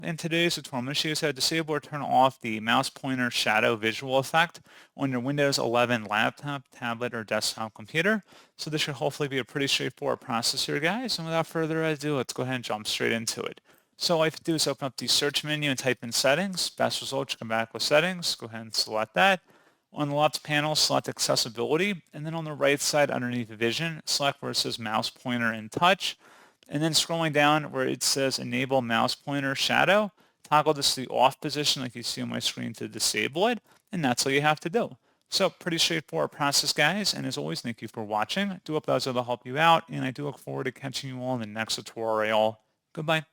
In today's tutorial, I'm going to show you how to disable or turn off the mouse pointer shadow visual effect on your Windows 11 laptop, tablet, or desktop computer. So this should hopefully be a pretty straightforward process here, guys. And without further ado, let's go ahead and jump straight into it. So all I have to do is open up the search menu and type in settings. Best result, you come back with settings. Go ahead and select that. On the left panel, select accessibility. And then on the right side underneath vision, select where it says mouse pointer and touch. And then scrolling down where it says enable mouse pointer shadow, toggle this to the off position like you see on my screen to disable it, and that's all you have to do. So pretty straightforward process, guys, and as always, thank you for watching. I do hope that was able to help you out, and I do look forward to catching you all in the next tutorial. Goodbye.